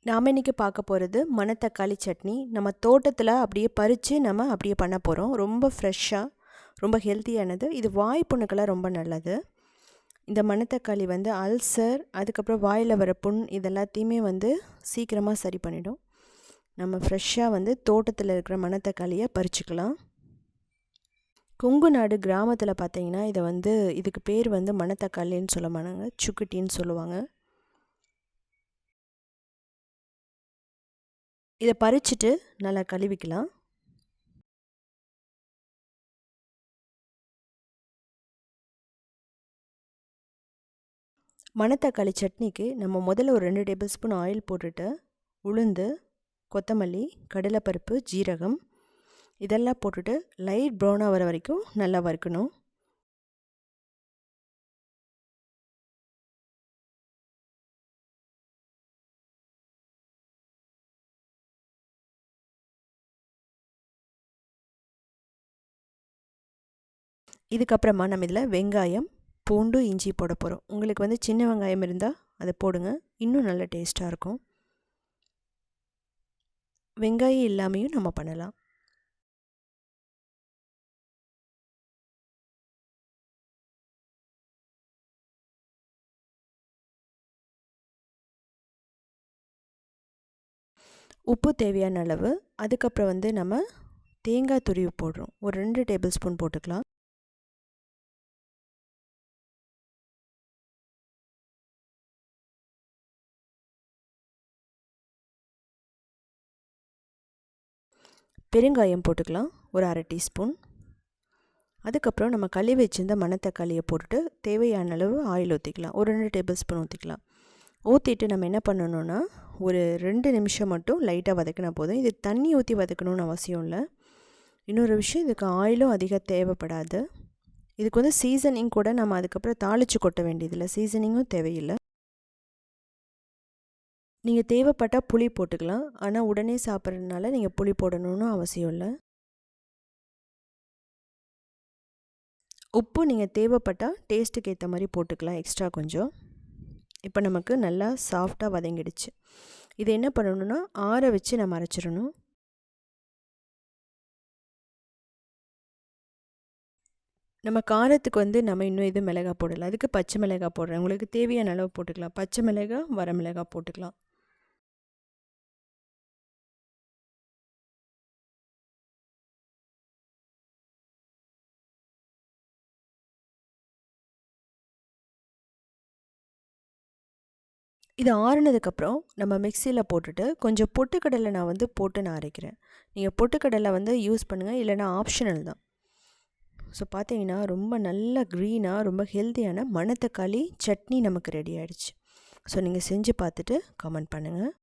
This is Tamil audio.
நாம் இன்றைக்கி பார்க்க போகிறது மணத்தக்காளி சட்னி. நம்ம தோட்டத்தில் அப்படியே பறித்து நம்ம அப்படியே பண்ண போகிறோம். ரொம்ப ஃப்ரெஷ்ஷாக, ரொம்ப ஹெல்த்தியானது. இது வாய் புண்ணுக்கெல்லாம் ரொம்ப நல்லது. இந்த மணத்தக்காளி வந்து அல்சர், அதுக்கப்புறம் வாயில் வர புண் இதெல்லாத்தையுமே வந்து சீக்கிரமாக சரி பண்ணிடும். நம்ம ஃப்ரெஷ்ஷாக வந்து தோட்டத்தில் இருக்கிற மணத்தக்காளியை பறிச்சுக்கலாம். கொங்கு நாடு கிராமத்தில் பார்த்திங்கன்னா இதை வந்து இதுக்கு பேர் வந்து மணத்தக்காளின்னு சொல்ல மாட்டாங்க, சுக்குட்டின்னு சொல்லுவாங்க. இதை பறிச்சுட்டு நல்லா கழுவிக்கலாம். மணத்தக்காளி சட்னிக்கு நம்ம முதல்ல ஒரு 2 டேபிள் ஸ்பூன் ஆயில் போட்டுட்டு உளுந்து, கொத்தமல்லி, கடலைப்பருப்பு, ஜீரகம் இதெல்லாம் போட்டுட்டு லைட் ப்ரௌனாக வர வரைக்கும் நல்லா வறுக்கணும். இதுக்கப்புறமா நம்ம இதில் வெங்காயம், பூண்டு, இஞ்சி போட போகிறோம். உங்களுக்கு வந்து சின்ன வெங்காயம் இருந்தால் அதை போடுங்க, இன்னும் நல்ல டேஸ்ட்டாக இருக்கும். வெங்காயம் இல்லாமையும் நம்ம பண்ணலாம். உப்பு தேவையான அளவு. அதுக்கப்புறம் வந்து நம்ம தேங்காய் துருவி போடுறோம். ஒரு 2 டேபிள் ஸ்பூன் போட்டுக்கலாம். பெருங்காயம் போட்டுக்கலாம், ஒரு 1/2 டீஸ்பூன். அதுக்கப்புறம் நம்ம கழுவி வச்சிருந்த மணத்தக்காளியை போட்டுட்டு தேவையான அளவு ஆயில் ஊற்றிக்கலாம். ஒரு 2 டேபிள் ஸ்பூன் ஊற்றிக்கலாம். ஊற்றிட்டு நம்ம என்ன பண்ணணுன்னா ஒரு 2 நிமிஷம் மட்டும் லைட்டாக வதக்கினா போதும். இது தண்ணி ஊற்றி வதக்கணும்னு அவசியம் இல்லை. இன்னொரு விஷயம், இதுக்கு ஆயிலும் அதிகம் தேவைப்படாது. இதுக்கு வந்து சீசனிங் கூட நம்ம அதுக்கப்புறம் தாளித்து கொட்ட வேண்டியதில்லை, சீசனிங்கும் தேவையில்லை. நீங்கள் தேவைப்பட்டால் புளி போட்டுக்கலாம், ஆனால் உடனே சாப்பிட்றதுனால நீங்கள் புளி போடணும்னு அவசியம் இல்லை. உப்பு நீங்கள் தேவைப்பட்டால் டேஸ்ட்டுக்கு ஏற்ற மாதிரி போட்டுக்கலாம், எக்ஸ்ட்ரா கொஞ்சம். இப்போ நமக்கு நல்லா சாஃப்டாக வதங்கிடுச்சு. இதை என்ன பண்ணணுன்னா ஆற வச்சு நம்ம அரைச்சிடணும். நம்ம காரத்துக்கு வந்து நம்ம இன்னும் எதுவும் மிளகாய் போடலை, அதுக்கு பச்சை மிளகாய் போடுறேன். உங்களுக்கு தேவையான அளவு போட்டுக்கலாம். பச்சை மிளகாய், வர மிளகாய் போட்டுக்கலாம். இது ஆறுனதுக்கப்புறம் நம்ம மிக்சியில் போட்டுட்டு கொஞ்சம் பொட்டுக்கடலை நான் வந்து போட்டு நான் அரைக்கிறேன். நீங்கள் பொட்டுக்கடலை வந்து யூஸ் பண்ணுங்கள், இல்லைனா ஆப்ஷனல் தான். ஸோ பார்த்தீங்கன்னா ரொம்ப நல்ல க்ரீனாக ரொம்ப ஹெல்த்தியான மணத்தக்காளி சட்னி நமக்கு ரெடி ஆகிடுச்சு. ஸோ நீங்கள் செஞ்சு பார்த்துட்டு கமெண்ட் பண்ணுங்கள்.